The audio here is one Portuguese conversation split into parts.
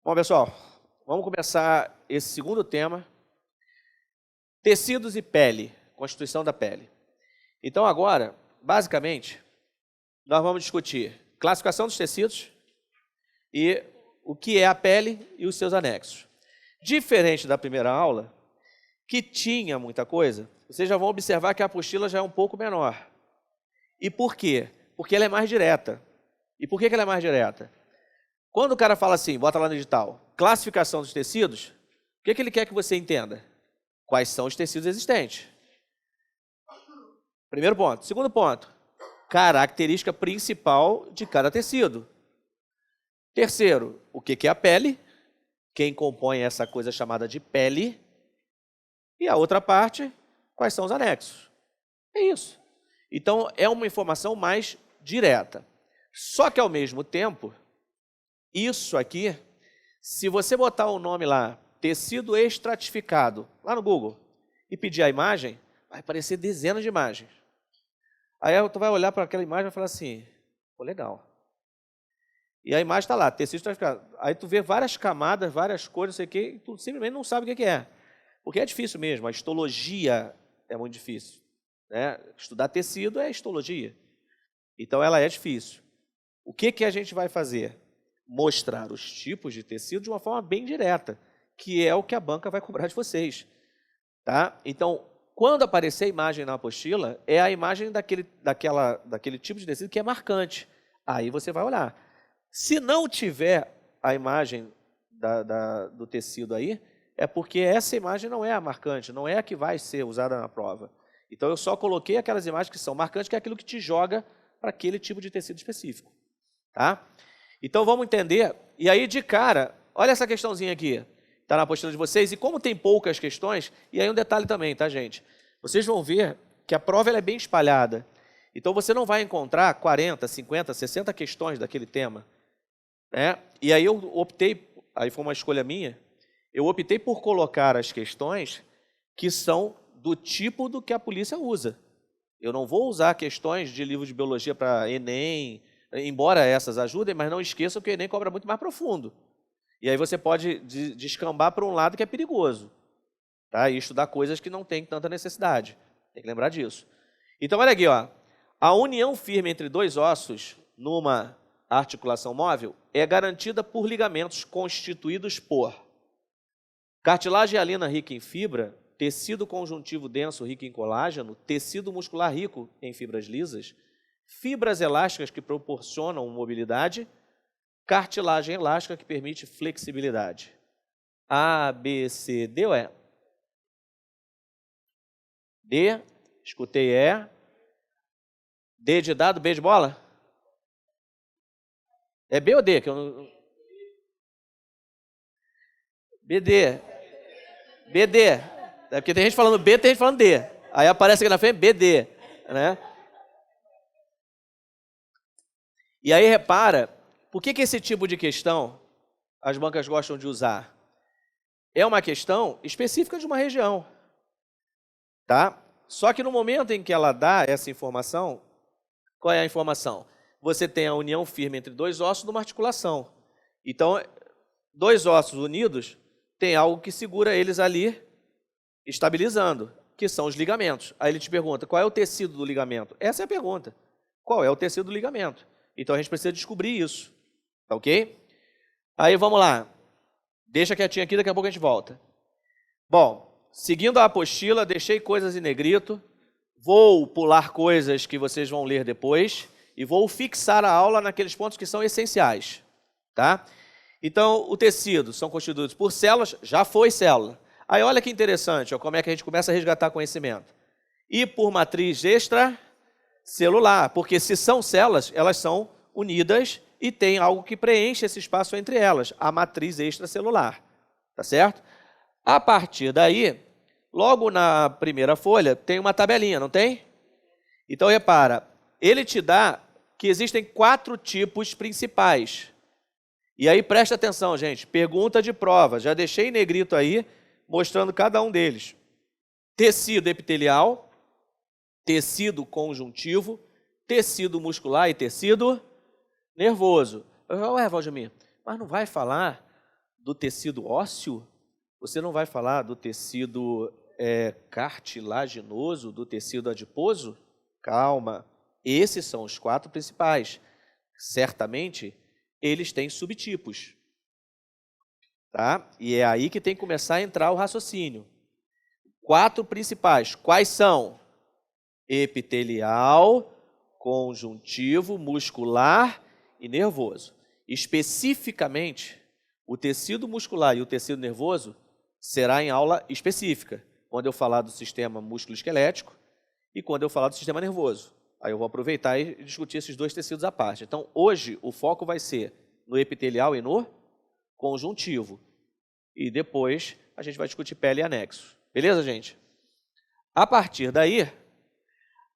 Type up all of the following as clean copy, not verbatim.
Bom, pessoal, vamos começar esse segundo tema, tecidos e pele, constituição da pele. Então agora, basicamente, nós vamos discutir classificação dos tecidos e o que é a pele e os seus anexos. Diferente da primeira aula, que tinha muita coisa, vocês já vão observar que a apostila já é um pouco menor. E por quê? Porque ela é mais direta. E por que ela é mais direta? Quando o cara fala assim, bota lá no edital, classificação dos tecidos, o que ele quer que você entenda? Quais são os tecidos existentes? Primeiro ponto. Segundo ponto, característica principal de cada tecido. Terceiro, o que é a pele? Quem compõe essa coisa chamada de pele? E a outra parte, quais são os anexos? É isso. Então, é uma informação mais direta. Só que, ao mesmo tempo, isso aqui, se você botar o nome lá, tecido estratificado, lá no Google, e pedir a imagem, vai aparecer dezenas de imagens. Aí tu vai olhar para aquela imagem e vai falar assim, pô, legal. E a imagem está lá, tecido estratificado. Aí tu vê várias camadas, várias cores, não sei o quê, e tu simplesmente não sabe o que é. Porque é difícil mesmo, a histologia é muito difícil. Né? Estudar tecido é histologia. Então ela é difícil. O que a gente vai fazer? Mostrar os tipos de tecido de uma forma bem direta, que é o que a banca vai cobrar de vocês. Tá? Então, quando aparecer a imagem na apostila, é a imagem daquele tipo de tecido que é marcante. Aí você vai olhar. Se não tiver a imagem do tecido aí, é porque essa imagem não é a marcante, não é a que vai ser usada na prova. Então, eu só coloquei aquelas imagens que são marcantes, que é aquilo que te joga para aquele tipo de tecido específico. Tá? Então, vamos entender. E aí, de cara, olha essa questãozinha aqui. Está na apostila de vocês. E como tem poucas questões, e aí um detalhe também, tá, gente? Vocês vão ver que a prova ela é bem espalhada. Então, você não vai encontrar 40, 50, 60 questões daquele tema. Né? E aí eu optei, aí foi uma escolha minha, eu optei por colocar as questões que são do tipo do que a polícia usa. Eu não vou usar questões de livro de biologia para Enem, embora essas ajudem, mas não esqueçam que o Enem cobra muito mais profundo. E aí você pode descambar para um lado que é perigoso. Tá? E estudar coisas que não tem tanta necessidade. Tem que lembrar disso. Então, olha aqui, ó. A união firme entre dois ossos numa articulação móvel é garantida por ligamentos constituídos por cartilagem hialina rica em fibra, tecido conjuntivo denso rico em colágeno, tecido muscular rico em fibras lisas, fibras elásticas que proporcionam mobilidade, cartilagem elástica que permite flexibilidade. A, B, C, D ou E? D, escutei E. D de dado, B de bola? É B ou D? Que eu não... BD. BD. É porque tem gente falando B, tem gente falando D. Aí aparece aqui na frente BD. Né? E aí repara, por que esse tipo de questão as bancas gostam de usar? É uma questão específica de uma região. Tá? Só que no momento em que ela dá essa informação, qual é a informação? Você tem a união firme entre dois ossos numa articulação. Então, dois ossos unidos, tem algo que segura eles ali, estabilizando, que são os ligamentos. Aí ele te pergunta, qual é o tecido do ligamento? Essa é a pergunta. Qual é o tecido do ligamento? Então, a gente precisa descobrir isso. Tá ok? Aí, vamos lá. Deixa quietinho aqui, daqui a pouco a gente volta. Bom, seguindo a apostila, deixei coisas em negrito. Vou pular coisas que vocês vão ler depois e vou fixar a aula naqueles pontos que são essenciais. Tá? Então, o tecido são constituídos por células, já foi célula. Aí, olha que interessante, ó, como é que a gente começa a resgatar conhecimento. E por matriz extracelular, porque se são células, elas são unidas e tem algo que preenche esse espaço entre elas, a matriz extracelular. Tá certo? A partir daí, logo na primeira folha, tem uma tabelinha, não tem? Então, repara, ele te dá que existem 4 tipos principais. E aí, presta atenção, gente, pergunta de prova, já deixei em negrito aí, mostrando cada um deles. Tecido epitelial, tecido conjuntivo, tecido muscular e tecido nervoso. Ué, Valdemir, mas não vai falar do tecido ósseo, você não vai falar do tecido cartilaginoso, do tecido adiposo? Calma, esses são os 4 principais. Certamente, eles têm subtipos. Tá? E é aí que tem que começar a entrar o raciocínio. 4 principais, quais são? Epitelial, conjuntivo, muscular e nervoso. Especificamente, o tecido muscular e o tecido nervoso será em aula específica, quando eu falar do sistema músculo-esquelético e quando eu falar do sistema nervoso. Aí eu vou aproveitar e discutir esses 2 tecidos à parte. Então, hoje, o foco vai ser no epitelial e no conjuntivo. E depois, a gente vai discutir pele e anexo. Beleza, gente? A partir daí,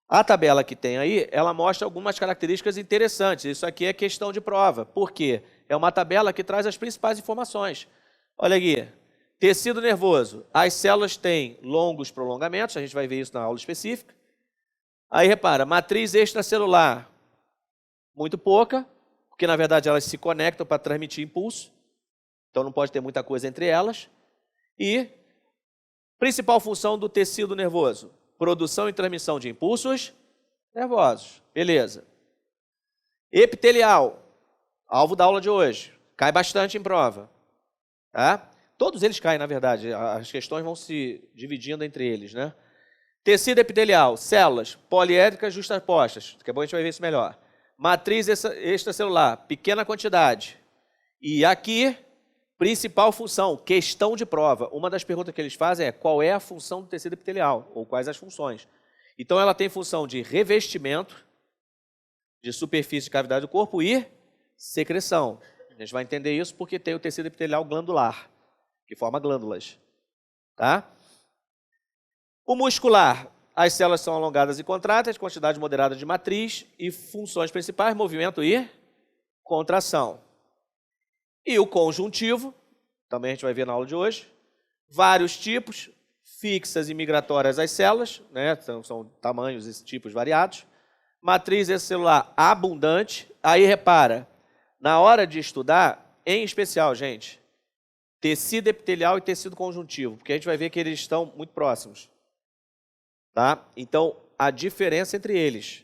a tabela que tem aí, ela mostra algumas características interessantes. Isso aqui é questão de prova. Por quê? É uma tabela que traz as principais informações. Olha aqui. Tecido nervoso. As células têm longos prolongamentos. A gente vai ver isso na aula específica. Aí, repara, matriz extracelular. Muito pouca, porque, na verdade, elas se conectam para transmitir impulso. Então, não pode ter muita coisa entre elas. E principal função do tecido nervoso. Produção e transmissão de impulsos nervosos. Beleza. Epitelial, alvo da aula de hoje. Cai bastante em prova. Tá? Todos eles caem, na verdade. As questões vão se dividindo entre eles, né? Tecido epitelial, células poliédricas justapostas. Daqui a pouco a gente vai ver isso melhor. Matriz extracelular, pequena quantidade. E aqui, principal função, questão de prova. Uma das perguntas que eles fazem é qual é a função do tecido epitelial, ou quais as funções. Então, ela tem função de revestimento, de superfície de cavidade do corpo e secreção. A gente vai entender isso porque tem o tecido epitelial glandular, que forma glândulas. Tá? O muscular, as células são alongadas e contráteis, quantidade moderada de matriz e funções principais, movimento e contração. E o conjuntivo, também a gente vai ver na aula de hoje, vários tipos, fixas e migratórias as células, né? São tamanhos e tipos variados. Matriz extracelular abundante. Aí, repara, na hora de estudar, em especial, gente, tecido epitelial e tecido conjuntivo, porque a gente vai ver que eles estão muito próximos. Tá? Então, a diferença entre eles.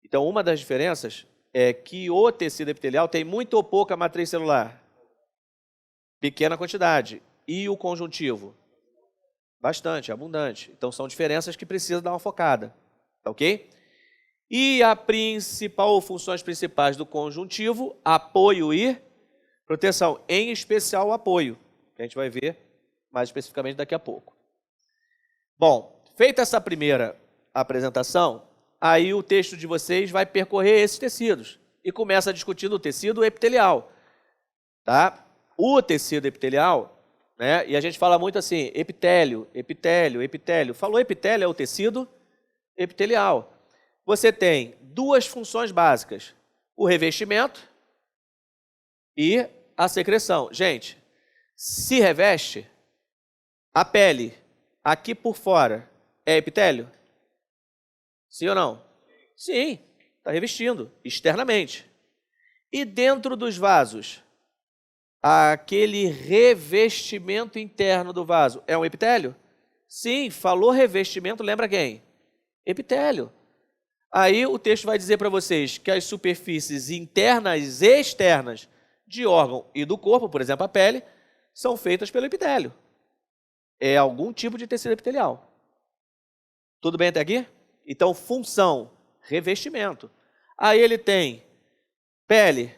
Então, uma das diferenças é que o tecido epitelial tem muito ou pouca matriz celular. Pequena quantidade. E o conjuntivo? Bastante, abundante. Então, são diferenças que precisam dar uma focada. Tá ok? E a principal, ou funções principais do conjuntivo, apoio e proteção. Em especial, o apoio, que a gente vai ver mais especificamente daqui a pouco. Bom, feita essa primeira apresentação, aí o texto de vocês vai percorrer esses tecidos e começa discutindo o tecido epitelial. Tá? O tecido epitelial, né? E a gente fala muito assim, epitélio, epitélio, epitélio. Falou epitélio, é o tecido epitelial. Você tem 2 funções básicas, o revestimento e a secreção. Gente, se reveste, a pele aqui por fora é epitélio? Sim ou não? Sim, está revestindo externamente. E dentro dos vasos, aquele revestimento interno do vaso é um epitélio? Sim, falou revestimento, lembra quem? Epitélio. Aí o texto vai dizer para vocês que as superfícies internas e externas de órgão e do corpo, por exemplo, a pele, são feitas pelo epitélio. É algum tipo de tecido epitelial. Tudo bem até aqui? Então, função, revestimento. Aí ele tem pele.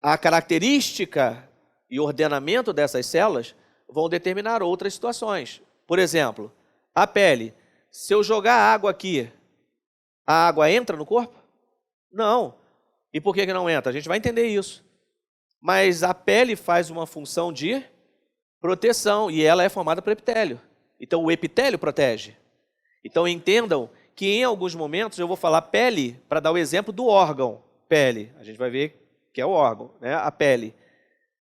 A característica e ordenamento dessas células vão determinar outras situações. Por exemplo, a pele. Se eu jogar água aqui, a água entra no corpo? Não. E por que não entra? A gente vai entender isso. Mas a pele faz uma função de proteção e ela é formada por epitélio. Então, o epitélio protege. Então, entendam que em alguns momentos eu vou falar pele para dar o exemplo do órgão. Pele, a gente vai ver que é o órgão, né? A pele.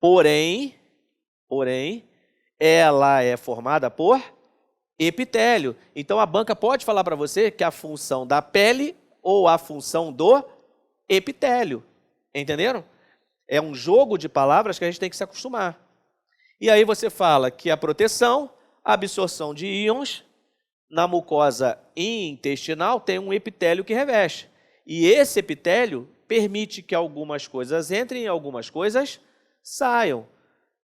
Porém, ela é formada por epitélio. Então, a banca pode falar para você que a função da pele ou a função do epitélio. Entenderam? É um jogo de palavras que a gente tem que se acostumar. E aí você fala que a proteção, a absorção de íons, na mucosa intestinal tem um epitélio que reveste. E esse epitélio permite que algumas coisas entrem e algumas coisas saiam.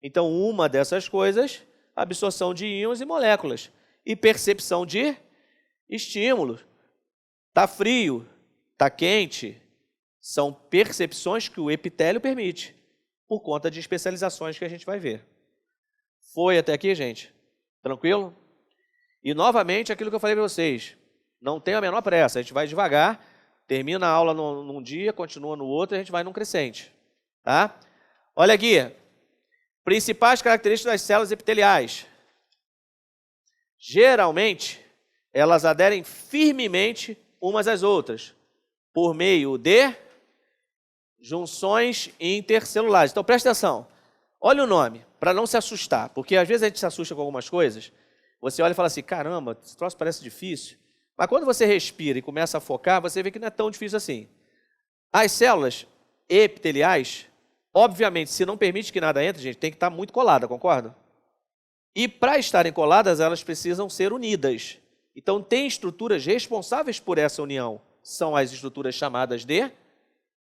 Então, uma dessas coisas, absorção de íons e moléculas. E percepção de estímulos. Está frio, está quente. São percepções que o epitélio permite, por conta de especializações que a gente vai ver. Foi até aqui, gente? Tranquilo? E, novamente, aquilo que eu falei para vocês. Não tem a menor pressa, a gente vai devagar, termina a aula num dia, continua no outro, e a gente vai num crescente. Tá? Olha aqui. Principais características das células epiteliais. Geralmente, elas aderem firmemente umas às outras, por meio de junções intercelulares. Então, presta atenção. Olha o nome, para não se assustar, porque às vezes a gente se assusta com algumas coisas. Você olha e fala assim, caramba, esse troço parece difícil. Mas quando você respira e começa a focar, você vê que não é tão difícil assim. As células epiteliais, obviamente, se não permite que nada entre, gente, tem que estar muito colada, concorda? E para estarem coladas, elas precisam ser unidas. Então, tem estruturas responsáveis por essa união. São as estruturas chamadas de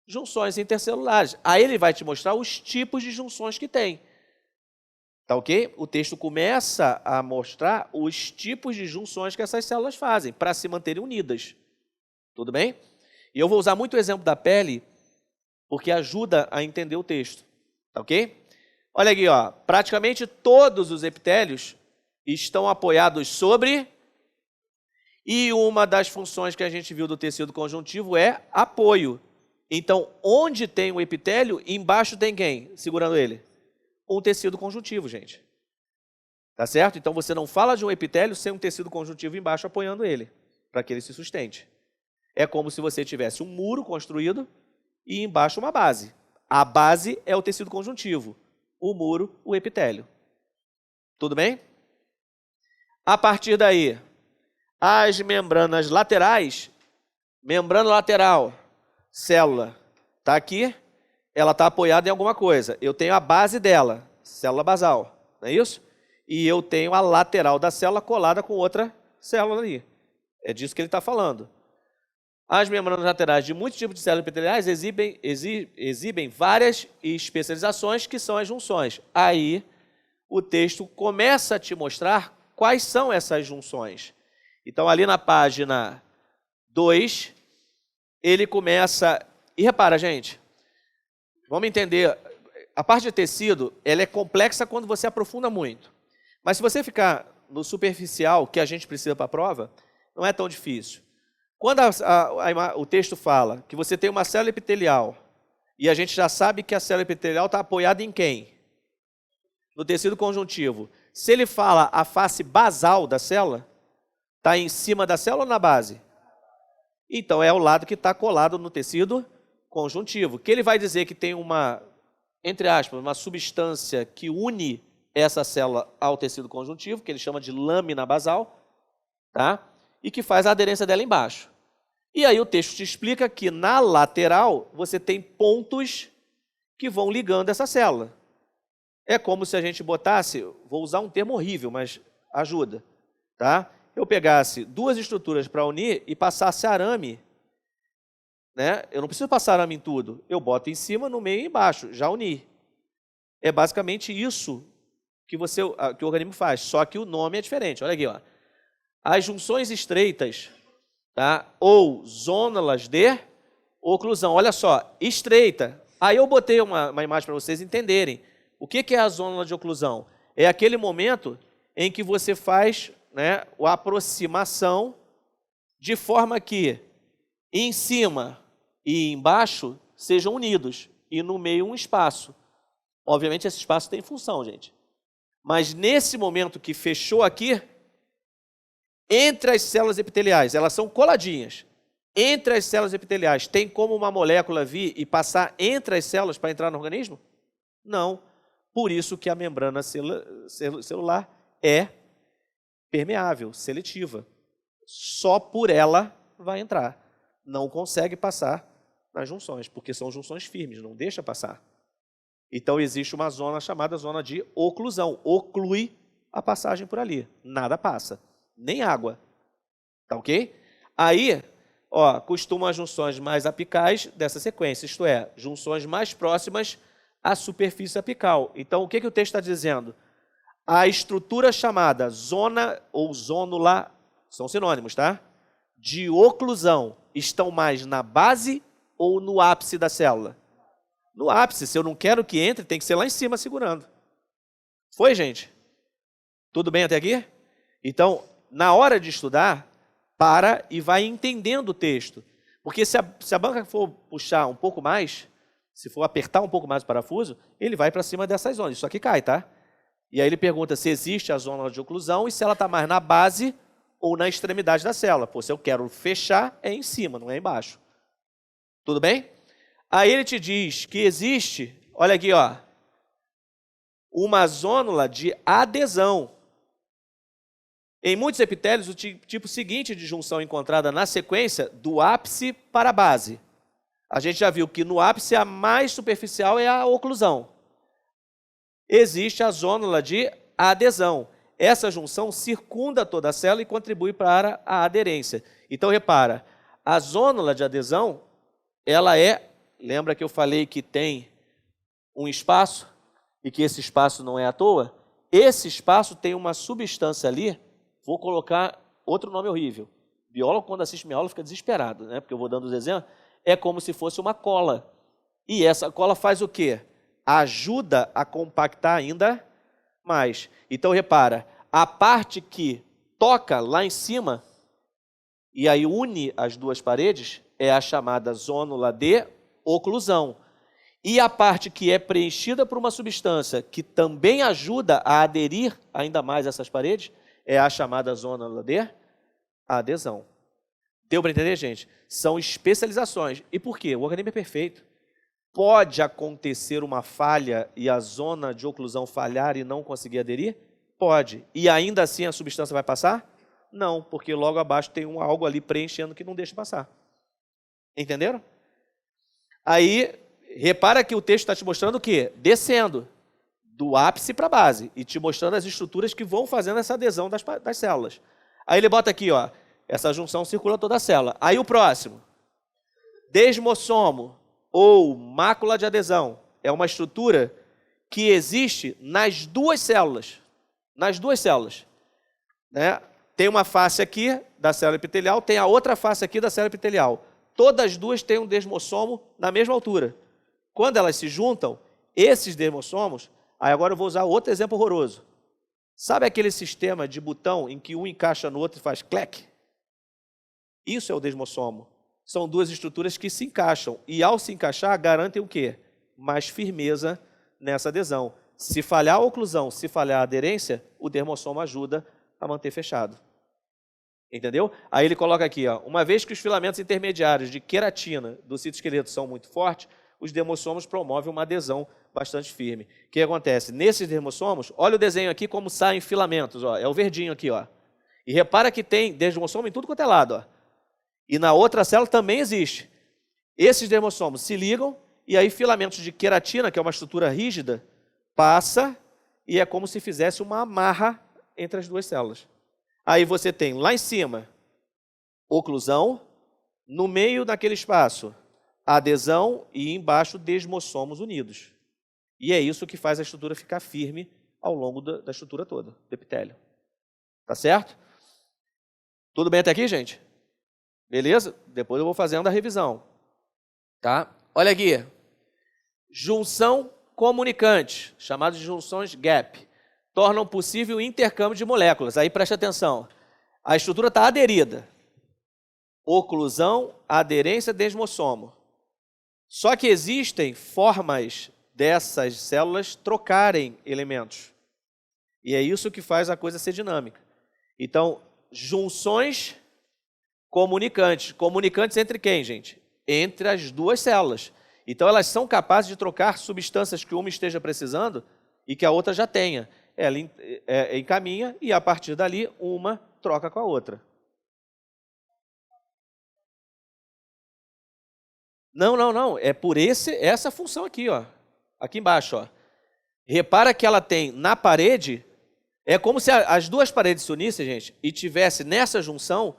junções intercelulares. Aí ele vai te mostrar os tipos de junções que tem. Tá ok? O texto começa a mostrar os tipos de junções que essas células fazem para se manterem unidas. Tudo bem? E eu vou usar muito o exemplo da pele, porque ajuda a entender o texto. Tá ok? Olha aqui, ó. Praticamente todos os epitélios estão apoiados sobre... E uma das funções que a gente viu do tecido conjuntivo é apoio. Então, onde tem o epitélio, embaixo tem quem segurando ele? Um tecido conjuntivo, gente. Tá certo? Então, você não fala de um epitélio sem um tecido conjuntivo embaixo apoiando ele, para que ele se sustente. É como se você tivesse um muro construído e embaixo uma base. A base é o tecido conjuntivo, o muro, o epitélio. Tudo bem? A partir daí, as membranas laterais, membrana lateral, célula, está aqui, ela está apoiada em alguma coisa. Eu tenho a base dela, célula basal, não é isso? E eu tenho a lateral da célula colada com outra célula ali. É disso que ele está falando. As membranas laterais de muitos tipos de células epiteliais exibem várias especializações que são as junções. Aí o texto começa a te mostrar quais são essas junções. Então, ali na página 2, ele começa... E repara, gente, vamos entender, a parte de tecido, ela é complexa quando você aprofunda muito. Mas se você ficar no superficial, que a gente precisa para a prova, não é tão difícil. Quando o texto fala que você tem uma célula epitelial, e a gente já sabe que a célula epitelial está apoiada em quem? No tecido conjuntivo. Se ele fala a face basal da célula, está em cima da célula ou na base? Então, é o lado que está colado no tecido conjuntivo. Que ele vai dizer que tem uma, entre aspas, uma substância que une essa célula ao tecido conjuntivo, que ele chama de lâmina basal, tá? E que faz a aderência dela embaixo. E aí o texto te explica que na lateral você tem pontos que vão ligando essa célula. É como se a gente botasse, vou usar um termo horrível, mas ajuda, tá? Eu pegasse duas estruturas para unir e passasse arame, né? Eu não preciso passar arame em tudo, eu boto em cima, no meio e embaixo, já uni. É basicamente isso que o organismo faz, só que o nome é diferente. Olha aqui, ó. As junções estreitas, tá? Ou zônalas de oclusão. Olha só, estreita. Aí eu botei uma imagem para vocês entenderem. O que é a zônala de oclusão? É aquele momento em que você faz, né, a aproximação de forma que em cima e embaixo sejam unidos e no meio um espaço. Obviamente esse espaço tem função, gente. Mas nesse momento que fechou aqui, entre as células epiteliais, elas são coladinhas. Entre as células epiteliais, tem como uma molécula vir e passar entre as células para entrar no organismo? Não. Por isso que a membrana celular é permeável, seletiva. Só por ela vai entrar. Não consegue passar nas junções, porque são junções firmes, não deixa passar. Então, existe uma zona chamada zona de oclusão. Oclui a passagem por ali. Nada passa. Nem água. Tá ok? Aí, ó, costumam as junções mais apicais dessa sequência, isto é, junções mais próximas à superfície apical. Então, o que o texto está dizendo? A estrutura chamada zona ou zônula, são sinônimos, tá? De oclusão, estão mais na base ou no ápice da célula? No ápice. Se eu não quero que entre, tem que ser lá em cima segurando. Foi, gente? Tudo bem até aqui? Então, na hora de estudar, para e vai entendendo o texto. Porque se a banca for puxar um pouco mais, se for apertar um pouco mais o parafuso, ele vai para cima dessas zonas. Isso aqui cai, tá? E aí ele pergunta se existe a zona de oclusão e se ela está mais na base ou na extremidade da célula. Pô, se eu quero fechar, é em cima, não é embaixo. Tudo bem? Aí ele te diz que existe, olha aqui, ó, uma zônula de adesão. Em muitos epitélios, o tipo seguinte de junção encontrada na sequência do ápice para a base. A gente já viu que no ápice a mais superficial é a oclusão. Existe a zônula de adesão. Essa junção circunda toda a célula e contribui para a aderência. Então, repara, a zônula de adesão, ela é, lembra que eu falei que tem um espaço e que esse espaço não é à toa? Esse espaço tem uma substância ali, vou colocar outro nome horrível. Biólogo, quando assiste minha aula, fica desesperado, né? Porque eu vou dando os exemplos. É como se fosse uma cola. E essa cola faz o quê? Ajuda a compactar ainda mais. Então, repara, a parte que toca lá em cima e aí une as duas paredes é a chamada zônula de oclusão. E a parte que é preenchida por uma substância que também ajuda a aderir ainda mais a essas paredes é a chamada zônula de adesão. Deu para entender, gente? São especializações. E por quê? O organismo é perfeito. Pode acontecer uma falha e a zona de oclusão falhar e não conseguir aderir? Pode. E ainda assim a substância vai passar? Não, porque logo abaixo tem algo ali preenchendo que não deixa passar. Entenderam? Aí, repara que o texto está te mostrando o quê? Descendo do ápice para a base e te mostrando as estruturas que vão fazendo essa adesão das células. Aí ele bota aqui, ó, essa junção circula toda a célula. Aí o próximo, desmossomo ou mácula de adesão, é uma estrutura que existe nas duas células. Nas duas células. Né? Tem uma face aqui da célula epitelial, tem a outra face aqui da célula epitelial. Todas as duas têm um desmossomo na mesma altura. Quando elas se juntam, esses desmossomos, aí agora eu vou usar outro exemplo horroroso. Sabe aquele sistema de botão em que um encaixa no outro e faz clec? Isso é o desmossomo. São duas estruturas que se encaixam e, ao se encaixar, garantem o quê? Mais firmeza nessa adesão. Se falhar a oclusão, se falhar a aderência, o dermossomo ajuda a manter fechado. Entendeu? Aí ele coloca aqui, ó, uma vez que os filamentos intermediários de queratina do citoesqueleto são muito fortes, os dermossomos promovem uma adesão bastante firme. O que acontece? Nesses dermossomos, olha o desenho aqui como saem filamentos, ó, é o verdinho aqui, ó. E repara que tem desmossomo em tudo quanto é lado, ó. E na outra célula também existe. Esses dermossomos se ligam e aí filamentos de queratina, que é uma estrutura rígida, passa e é como se fizesse uma amarra entre as duas células. Aí você tem lá em cima oclusão, no meio daquele espaço adesão e embaixo desmossomos unidos. E é isso que faz a estrutura ficar firme ao longo da estrutura toda, do epitélio. Tá certo? Tudo bem até aqui, gente? Beleza? Depois eu vou fazendo a revisão. Tá? Olha aqui. Junção comunicante, chamadas de junções gap, tornam possível o intercâmbio de moléculas. Aí preste atenção. A estrutura está aderida. Oclusão, aderência, desmossomo. Só que existem formas dessas células trocarem elementos. E é isso que faz a coisa ser dinâmica. Então, junções comunicantes. Comunicantes entre quem, gente? Entre as duas células. Então, elas são capazes de trocar substâncias que uma esteja precisando e que a outra já tenha. Ela encaminha e, a partir dali, uma troca com a outra. Não. É por essa função aqui, ó. aqui embaixo, ó. Repara que ela tem na parede, é como se as duas paredes se unissem, gente, e tivesse nessa junção,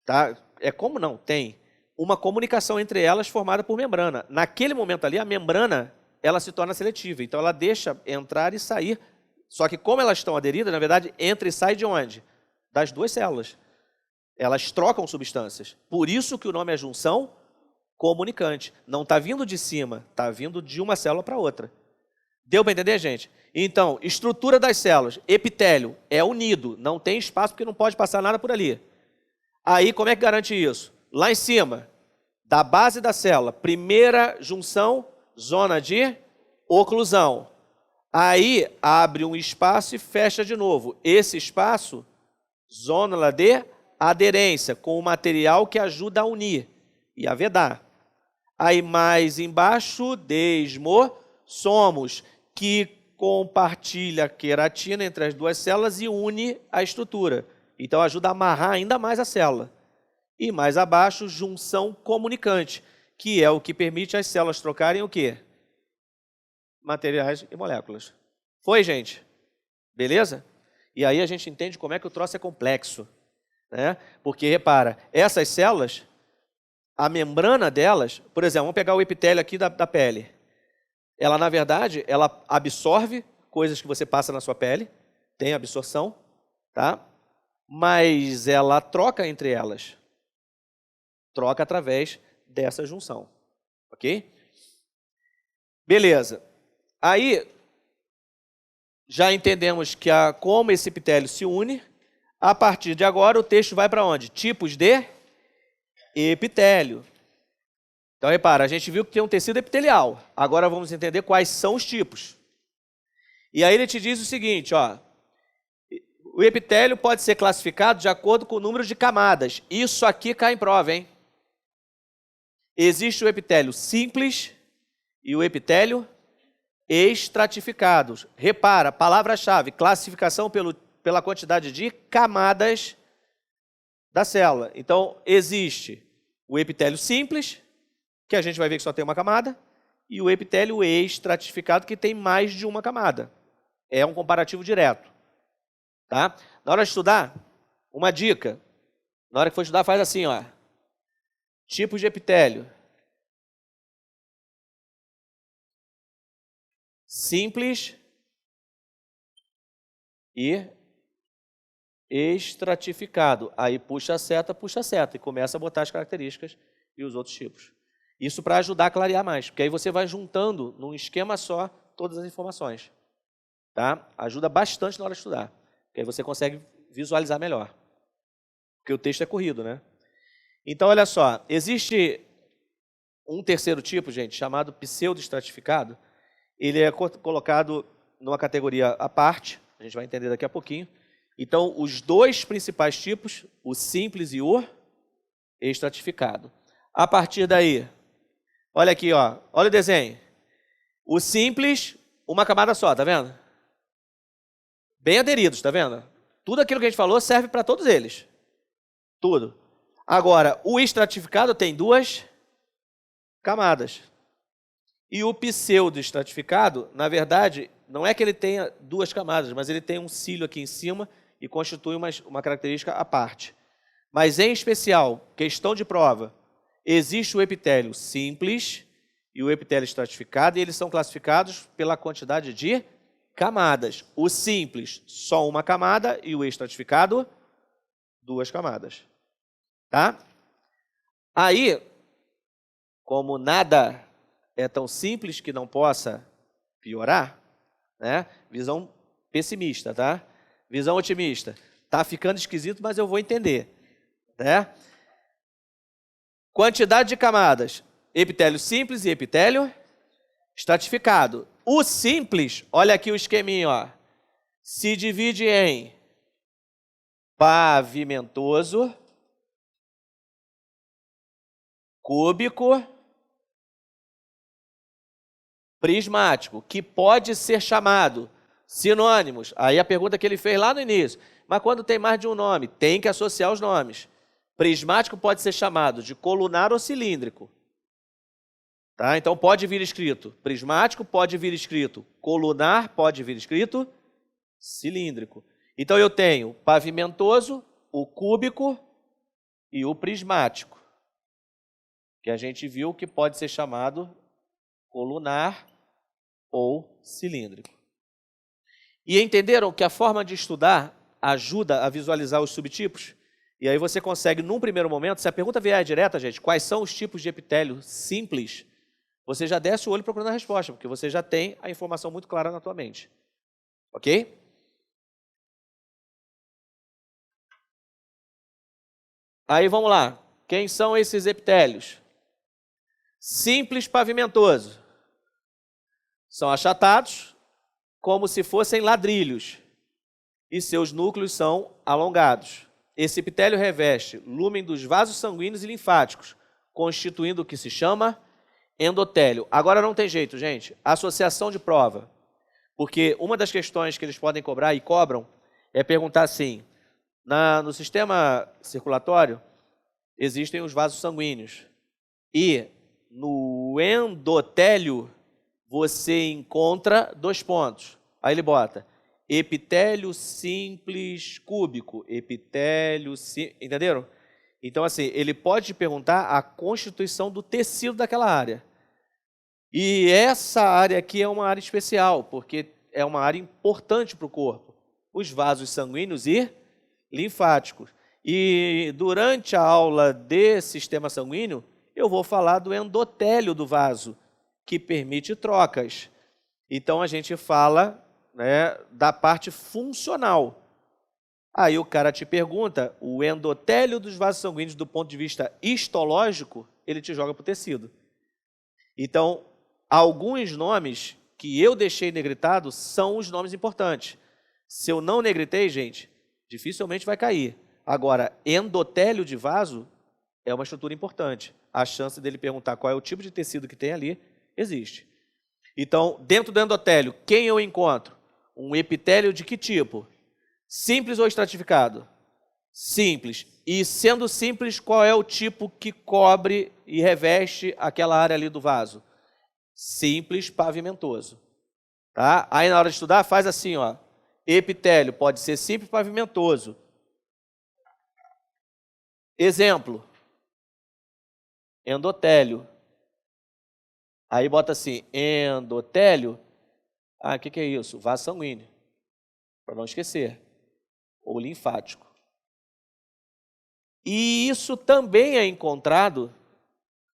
tá? É como não, tem uma comunicação entre elas formada por membrana. Naquele momento ali, a membrana, ela se torna seletiva, então ela deixa entrar e sair. Só que como elas estão aderidas, na verdade, entra e sai de onde? Das duas células. Elas trocam substâncias. Por isso que o nome é junção comunicante. Não está vindo de cima, está vindo de uma célula para outra. Deu para entender, gente? Então, estrutura das células. Epitélio é unido, não tem espaço porque não pode passar nada por ali. Aí, como é que garante isso? Lá em cima, da base da célula, primeira junção, zona de oclusão. Aí, abre um espaço e fecha de novo. Esse espaço, zona de aderência, com o material que ajuda a unir e a vedar. Aí, mais embaixo, desmossomos, que compartilha a queratina entre as duas células e une a estrutura. Então, ajuda a amarrar ainda mais a célula. E mais abaixo, junção comunicante, que é o que permite as células trocarem o quê? Materiais e moléculas. Foi, gente? Beleza? E aí a gente entende como é que o troço é complexo, né? Porque, repara, essas células, a membrana delas, por exemplo, vamos pegar o epitélio aqui da pele. Ela, na verdade, ela absorve coisas que você passa na sua pele, tem absorção, tá? Mas ela troca entre elas. Troca através dessa junção, ok? Beleza. Aí, já entendemos que como esse epitélio se une. A partir de agora, o texto vai para onde? Tipos de epitélio. Então, repara, a gente viu que tem um tecido epitelial. Agora vamos entender quais são os tipos. E aí ele te diz o seguinte, ó. O epitélio pode ser classificado de acordo com o número de camadas. Isso aqui cai em prova, hein? Existe o epitélio simples e o epitélio estratificado. Repara, palavra-chave, classificação pela quantidade de camadas da célula. Então, existe o epitélio simples, que a gente vai ver que só tem uma camada, e o epitélio estratificado, que tem mais de uma camada. É um comparativo direto. Tá? Na hora de estudar, uma dica. Na hora que for estudar, faz assim, ó. Tipos de epitélio. Simples e estratificado. Aí puxa a seta e começa a botar as características e os outros tipos. Isso para ajudar a clarear mais, porque aí você vai juntando num esquema só todas as informações. Tá? Ajuda bastante na hora de estudar, porque aí você consegue visualizar melhor. Porque o texto é corrido, né? Então, olha só, existe um terceiro tipo, gente, chamado pseudoestratificado. Ele é colocado numa categoria à parte, a gente vai entender daqui a pouquinho. Então, os dois principais tipos, o simples e o estratificado. A partir daí, olha aqui, ó, olha o desenho. O simples, uma camada só, tá vendo? Bem aderidos, tá vendo? Tudo aquilo que a gente falou serve para todos eles. Tudo. Agora, o estratificado tem duas camadas. E o pseudo-estratificado, na verdade, não é que ele tenha duas camadas, mas ele tem um cílio aqui em cima e constitui uma característica à parte. Mas, em especial, questão de prova, existe o epitélio simples e o epitélio estratificado, e eles são classificados pela quantidade de camadas. O simples, só uma camada, e o estratificado, duas camadas. Tá? Aí, como nada é tão simples que não possa piorar, né? Visão pessimista, tá? Visão otimista. Tá ficando esquisito, mas eu vou entender, né? Quantidade de camadas, epitélio simples e epitélio estratificado. O simples, olha aqui o esqueminha, ó, se divide em pavimentoso, cúbico, prismático, que pode ser chamado sinônimos. Aí a pergunta que ele fez lá no início, mas quando tem mais de um nome, tem que associar os nomes. Prismático pode ser chamado de colunar ou cilíndrico. Tá? Então pode vir escrito prismático, pode vir escrito colunar, pode vir escrito cilíndrico. Então eu tenho pavimentoso, o cúbico e o prismático, que a gente viu que pode ser chamado colunar ou cilíndrico. E entenderam que a forma de estudar ajuda a visualizar os subtipos? E aí você consegue, num primeiro momento, se a pergunta vier direta, gente, quais são os tipos de epitélio simples, você já desce o olho procurando a resposta, porque você já tem a informação muito clara na tua mente. Ok? Aí vamos lá. Quem são esses epitélios? Simples pavimentoso. São achatados como se fossem ladrilhos e seus núcleos são alongados. Esse epitélio reveste lúmen dos vasos sanguíneos e linfáticos, constituindo o que se chama endotélio. Agora não tem jeito, gente. Associação de prova. Porque uma das questões que eles podem cobrar e cobram é perguntar assim, no sistema circulatório existem os vasos sanguíneos e no endotélio você encontra 2 pontos. Aí ele bota epitélio simples cúbico, epitélio simples, entenderam? Então assim, ele pode te perguntar a constituição do tecido daquela área. E essa área aqui é uma área especial, porque é uma área importante para o corpo. Os vasos sanguíneos e linfáticos. E durante a aula de sistema sanguíneo, eu vou falar do endotélio do vaso, que permite trocas. Então a gente fala, né, da parte funcional. Aí o cara te pergunta, o endotélio dos vasos sanguíneos do ponto de vista histológico, ele te joga para o tecido. Então, alguns nomes que eu deixei negritados são os nomes importantes. Se eu não negritei, gente, dificilmente vai cair. Agora, endotélio de vaso é uma estrutura importante. A chance dele perguntar qual é o tipo de tecido que tem ali, existe. Então, dentro do endotélio, quem eu encontro? Um epitélio de que tipo? Simples ou estratificado? Simples. E sendo simples, qual é o tipo que cobre e reveste aquela área ali do vaso? Simples pavimentoso. Tá? Aí na hora de estudar, faz assim, ó. Epitélio pode ser simples pavimentoso. Exemplo. Endotélio. Aí bota assim, endotélio. Ah, o que é isso? Vaso sanguíneo. Para não esquecer. Ou linfático. E isso também é encontrado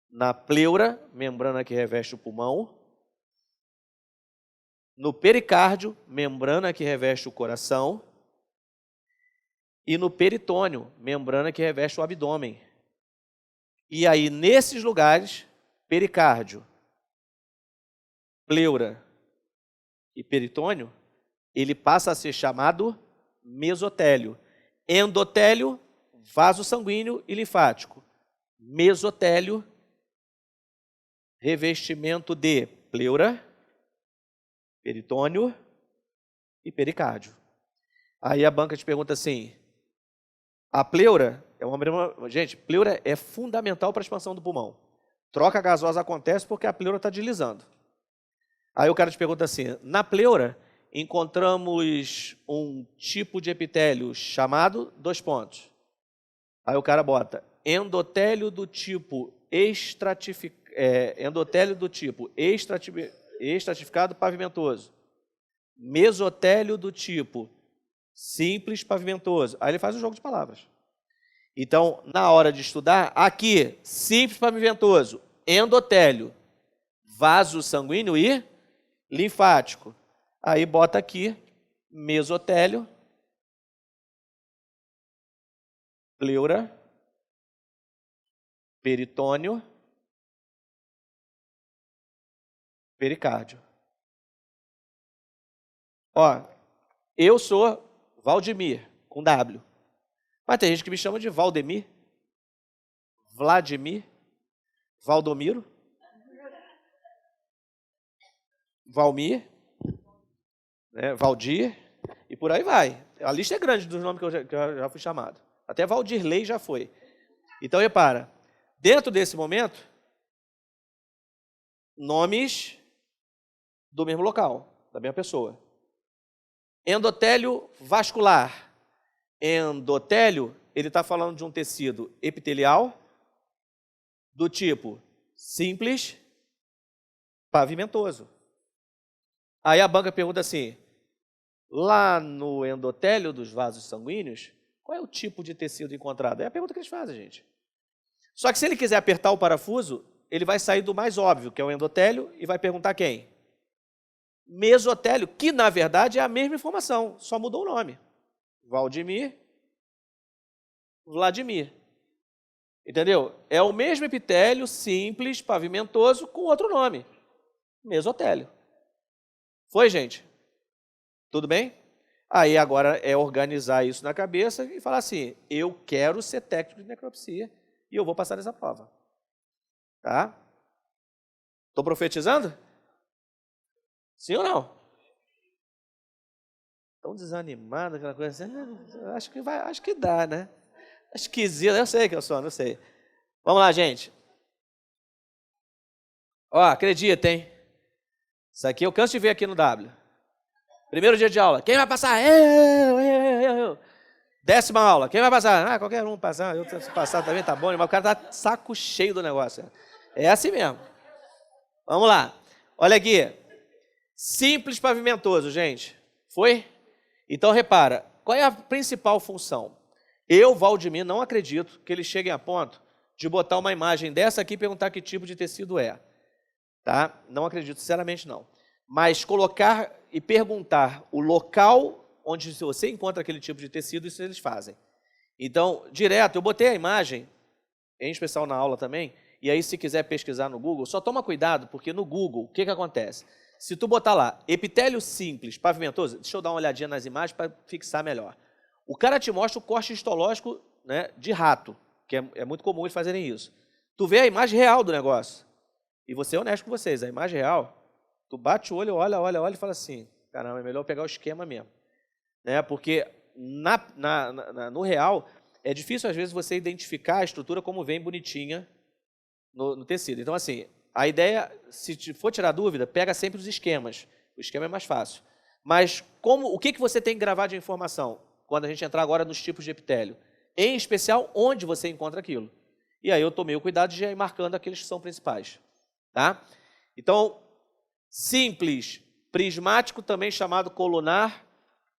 na pleura, membrana que reveste o pulmão, no pericárdio, membrana que reveste o coração, e no peritônio, membrana que reveste o abdômen. E aí, nesses lugares, pericárdio, pleura e peritônio, ele passa a ser chamado mesotélio. Endotélio, vaso sanguíneo e linfático. Mesotélio, revestimento de pleura, peritônio e pericárdio. Aí a banca te pergunta assim, a pleura é uma membrana... Gente, pleura é fundamental para a expansão do pulmão. Troca gasosa acontece porque a pleura está deslizando. Aí o cara te pergunta assim, na pleura encontramos um tipo de epitélio chamado 2 pontos. Aí o cara bota endotélio do tipo estratificado pavimentoso, mesotélio do tipo simples pavimentoso. Aí ele faz um jogo de palavras. Então, na hora de estudar, aqui, simples pavimentoso, endotélio, vaso sanguíneo e linfático. Aí bota aqui, mesotélio, pleura, peritônio, pericárdio. Ó, eu sou Valdemir, com W. Mas tem gente que me chama de Valdemir, Vladimir, Valdomiro, Valmir, né, Valdir, e por aí vai. A lista é grande dos nomes que eu já fui chamado. Até Valdirley já foi. Então, repara, dentro desse momento, nomes do mesmo local, da mesma pessoa. Endotélio vascular. Endotélio, ele está falando de um tecido epitelial do tipo simples, pavimentoso. Aí a banca pergunta assim, lá no endotélio dos vasos sanguíneos, qual é o tipo de tecido encontrado? É a pergunta que eles fazem, gente. Só que se ele quiser apertar o parafuso, ele vai sair do mais óbvio, que é o endotélio, e vai perguntar quem? Mesotélio, que na verdade é a mesma informação, só mudou o nome. Valdemir, Vladimir. Entendeu? É o mesmo epitélio simples, pavimentoso, com outro nome. Mesotélio. Foi, gente? Tudo bem? Aí agora é organizar isso na cabeça e falar assim, eu quero ser técnico de necropsia e eu vou passar nessa prova. Tá? Estou profetizando? Sim ou não? Tão desanimado, aquela coisa assim, acho que dá, né? Esquisito, eu sei que eu sou, não sei. Vamos lá, gente. Ó, acredita, hein? Isso aqui eu canso de ver aqui no W. Primeiro dia de aula, quem vai passar? Eu. 10ª aula, quem vai passar? Ah, qualquer um passar, eu se passar também tá bom, mas o cara tá saco cheio do negócio. É assim mesmo. Vamos lá. Olha aqui. Simples pavimentoso, gente. Foi? Então, repara, qual é a principal função? Eu, Valdemir, não acredito que eles cheguem a ponto de botar uma imagem dessa aqui e perguntar que tipo de tecido é. Tá? Não acredito, sinceramente não. Mas colocar e perguntar o local onde você encontra aquele tipo de tecido, isso eles fazem. Então, direto, eu botei a imagem, em especial na aula também, e aí se quiser pesquisar no Google, só toma cuidado, porque no Google, o que acontece? Se tu botar lá, epitélio simples, pavimentoso, deixa eu dar uma olhadinha nas imagens para fixar melhor. O cara te mostra o corte histológico, né, de rato, que é muito comum eles fazerem isso. Tu vê a imagem real do negócio. E vou ser honesto com vocês, a imagem real, tu bate o olho, olha e fala assim, caramba, é melhor pegar o esquema mesmo. Né? Porque no real, é difícil às vezes você identificar a estrutura como vem bonitinha no tecido. Então assim, a ideia, se for tirar dúvida, pega sempre os esquemas. O esquema é mais fácil. Mas o que você tem que gravar de informação quando a gente entrar agora nos tipos de epitélio? Em especial, onde você encontra aquilo. E aí eu tomei o cuidado de ir marcando aqueles que são principais. Tá? Então, simples, prismático, também chamado colunar,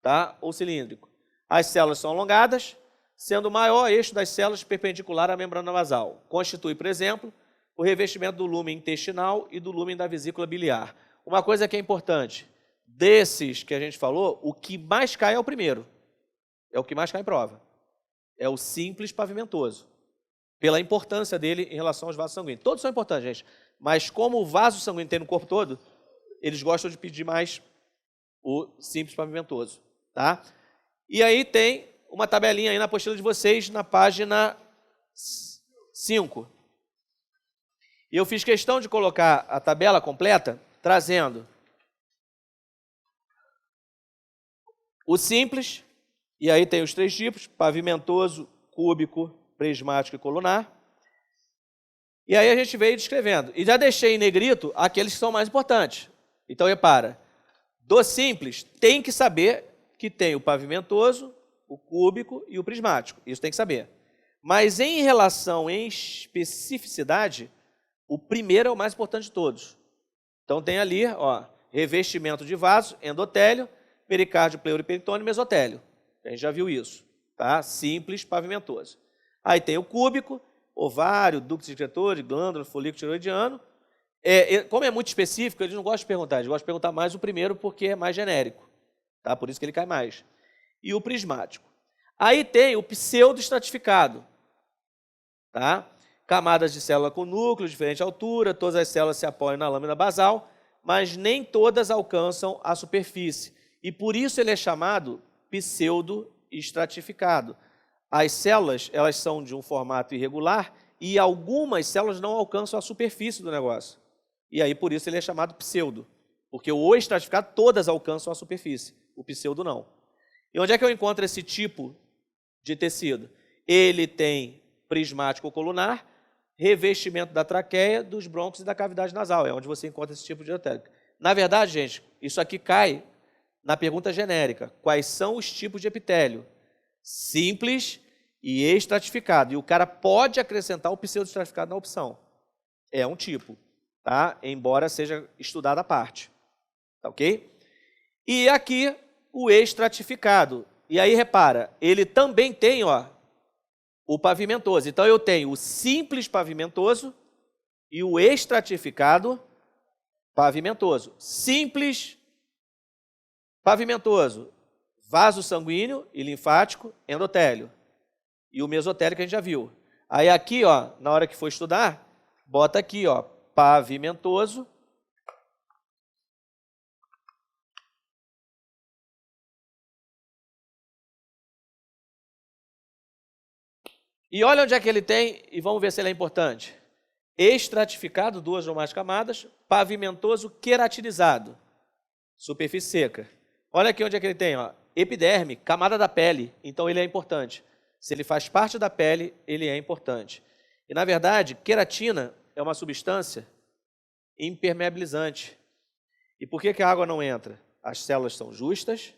tá? Ou cilíndrico. As células são alongadas, sendo o maior eixo das células perpendicular à membrana basal. Constitui, por exemplo, o revestimento do lúmen intestinal e do lúmen da vesícula biliar. Uma coisa que é importante, desses que a gente falou, o que mais cai é o primeiro. É o que mais cai em prova. É o simples pavimentoso. Pela importância dele em relação aos vasos sanguíneos. Todos são importantes, gente. Mas como o vaso sanguíneo tem no corpo todo, eles gostam de pedir mais o simples pavimentoso. Tá? E aí tem uma tabelinha aí na apostila de vocês, na página 5. E eu fiz questão de colocar a tabela completa, trazendo o simples, e aí tem os 3 tipos, pavimentoso, cúbico, prismático e colunar. E aí a gente veio descrevendo. E já deixei em negrito aqueles que são mais importantes. Então, repara, do simples, tem que saber que tem o pavimentoso, o cúbico e o prismático. Isso tem que saber. Mas em relação, em especificidade, o primeiro é o mais importante de todos. Então tem ali, ó, revestimento de vaso, endotélio, pericárdio, pleuro, peritônio e mesotélio. A gente já viu isso, tá? Simples, pavimentoso. Aí tem o cúbico, ovário, ducto secretor, glândula, folículo tiroidiano. Como é muito específico, eles não gostam de perguntar, eles gostam de perguntar mais o primeiro porque é mais genérico. Tá? Por isso que ele cai mais. E o prismático. Aí tem o pseudo-estratificado. Tá? Camadas de célula com núcleo, diferente altura, todas as células se apoiam na lâmina basal, mas nem todas alcançam a superfície. E por isso ele é chamado pseudo-estratificado. As células, elas são de um formato irregular e algumas células não alcançam a superfície do negócio. E aí, por isso, ele é chamado pseudo. Porque o estratificado, todas alcançam a superfície. O pseudo, não. E onde é que eu encontro esse tipo de tecido? Ele tem prismático colunar, revestimento da traqueia, dos brônquios e da cavidade nasal. É onde você encontra esse tipo de endotélio. Na verdade, gente, isso aqui cai na pergunta genérica. Quais são os tipos de epitélio? Simples e estratificado. E o cara pode acrescentar o pseudoestratificado na opção. É um tipo, tá? Embora seja estudado à parte. Tá ok? E aqui o estratificado. E aí, repara, ele também tem, ó, o pavimentoso. Então, eu tenho o simples pavimentoso e o estratificado pavimentoso. Simples pavimentoso, vaso sanguíneo e linfático, endotélio. E o mesotélio que a gente já viu. Aí aqui, ó, na hora que for estudar, bota aqui, ó, pavimentoso. E olha onde é que ele tem, e vamos ver se ele é importante. Estratificado, 2 ou mais camadas, pavimentoso queratinizado, superfície seca. Olha aqui onde é que ele tem, ó, epiderme, camada da pele, então ele é importante. Se ele faz parte da pele, ele é importante. E, na verdade, queratina é uma substância impermeabilizante. E por que a água não entra? As células são justas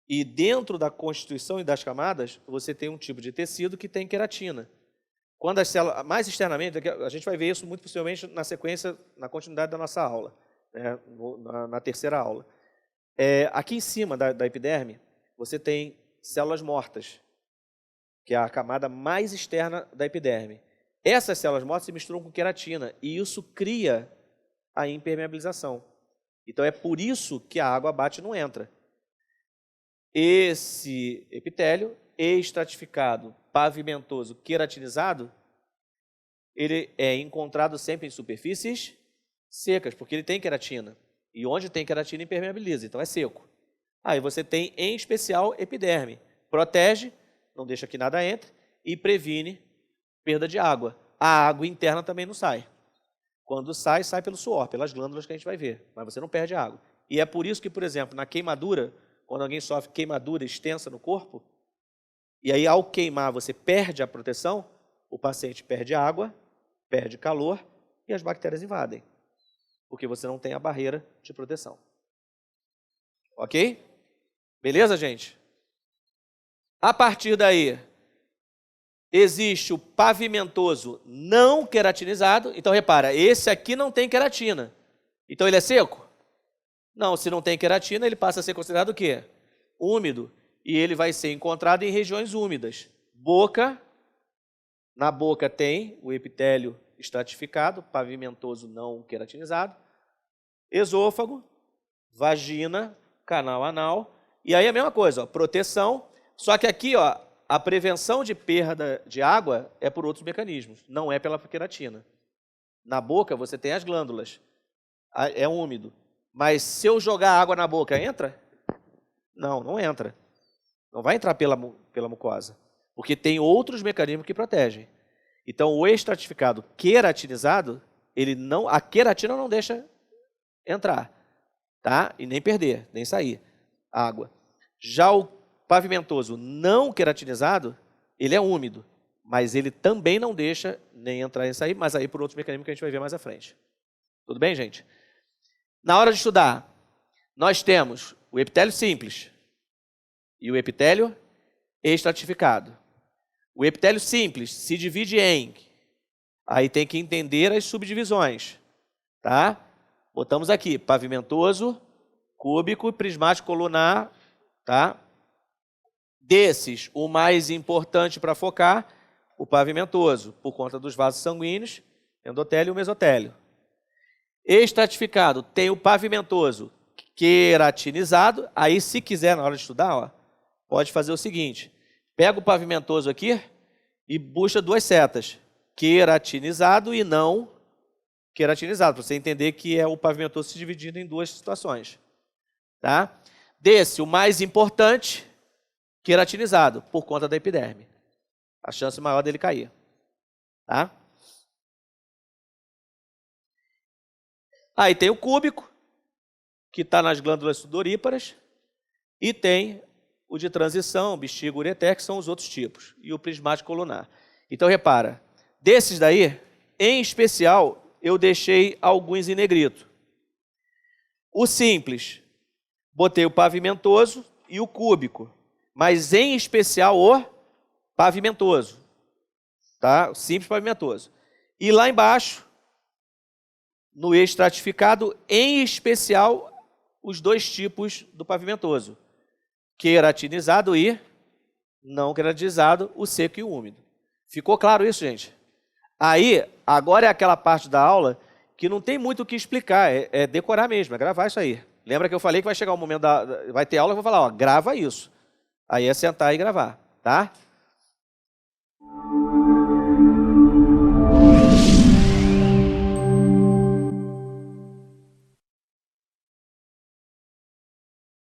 e dentro da constituição e das camadas, você tem um tipo de tecido que tem queratina. Quando as células, mais externamente, a gente vai ver isso muito possivelmente na sequência, na continuidade da nossa aula, né, na terceira aula. Aqui em cima da epiderme, você tem células mortas, que é a camada mais externa da epiderme. Essas células mortas se misturam com queratina e isso cria a impermeabilização. Então é por isso que a água bate e não entra. Esse epitélio estratificado, pavimentoso, queratinizado, ele é encontrado sempre em superfícies secas, porque ele tem queratina. E onde tem queratina, impermeabiliza, então é seco. Aí você tem, em especial, epiderme. Protege, não deixa que nada entre, e previne perda de água. A água interna também não sai. Quando sai, sai pelo suor, pelas glândulas que a gente vai ver, mas você não perde água. E é por isso que, por exemplo, na queimadura, quando alguém sofre queimadura extensa no corpo, e aí ao queimar você perde a proteção, o paciente perde água, perde calor e as bactérias invadem, porque você não tem a barreira de proteção. Ok? Beleza, gente? A partir daí, existe o pavimentoso não queratinizado. Então, repara, esse aqui não tem queratina. Então, ele é seco? Não, se não tem queratina, ele passa a ser considerado o quê? Úmido. E ele vai ser encontrado em regiões úmidas. Boca, na boca tem o epitélio estratificado, pavimentoso não queratinizado. Esôfago, vagina, canal anal. E aí a mesma coisa, ó, proteção. Só que aqui, ó, a prevenção de perda de água é por outros mecanismos, não é pela queratina. Na boca você tem as glândulas, é úmido. Mas se eu jogar água na boca, entra? Não, não entra. Não vai entrar pela mucosa, porque tem outros mecanismos que protegem. Então, o estratificado queratinizado, a queratina não deixa entrar, tá? E nem perder, nem sair água. Já o pavimentoso não queratinizado, ele é úmido, mas ele também não deixa nem entrar nem sair, mas aí por outros mecanismos que a gente vai ver mais à frente. Tudo bem, gente? Na hora de estudar, nós temos o epitélio simples e o epitélio estratificado. O epitélio simples se divide em, aí tem que entender as subdivisões, tá? Botamos aqui, pavimentoso, cúbico, prismático colunar, tá? Desses, o mais importante para focar, o pavimentoso, por conta dos vasos sanguíneos, endotélio e mesotélio. Estratificado, tem o pavimentoso queratinizado, aí se quiser, na hora de estudar, ó, pode fazer o seguinte, pega o pavimentoso aqui e puxa 2 setas, queratinizado e não queratinizado, para você entender que é o pavimentoso se dividindo em 2 situações. Tá? Desse, o mais importante, queratinizado, por conta da epiderme. A chance maior dele cair. Tá? Aí tem o cúbico, que está nas glândulas sudoríparas, e tem o de transição, bexiga, ureter, que são os outros tipos, e o prismático colunar. Então, repara, desses daí, em especial, eu deixei alguns em negrito. O simples, botei o pavimentoso e o cúbico, mas em especial o pavimentoso, tá? O simples pavimentoso. E lá embaixo, no estratificado, em especial, os dois tipos do pavimentoso, queratinizado e não queratinizado, o seco e o úmido. Ficou claro isso, gente? Aí, agora é aquela parte da aula que não tem muito o que explicar, é decorar mesmo, é gravar isso aí. Lembra que eu falei que vai chegar o momento vai ter aula, eu vou falar, ó, grava isso. Aí é sentar e gravar, tá?